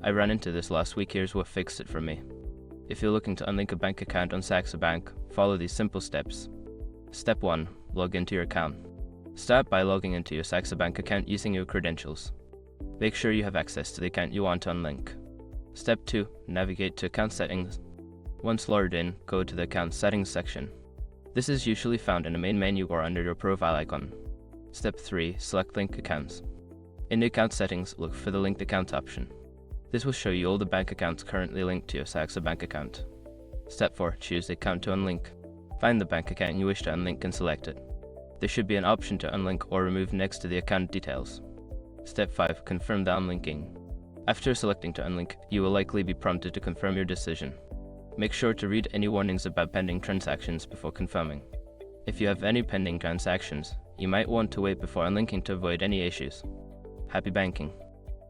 I ran into this last week. Here's what fixed it for me. If you're looking to unlink a bank account on Saxo Bank, follow these simple steps. Step 1. Log into your account. Start by logging into your Saxo Bank account using your credentials. Make sure you have access to the account you want to unlink. Step 2. Navigate to Account Settings. Once logged in, go to the Account Settings section. This is usually found in the main menu or under your profile icon. Step 3. Select Link Accounts. In the Account Settings, look for the Linked Account option. This will show you all the bank accounts currently linked to your Saxo Bank account. Step 4. Choose the account to unlink. Find the bank account you wish to unlink and select it. There should be an option to unlink or remove next to the account details. Step 5. Confirm the unlinking. After selecting to unlink, you will likely be prompted to confirm your decision. Make sure to read any warnings about pending transactions before confirming. If you have any pending transactions, you might want to wait before unlinking to avoid any issues. Happy banking!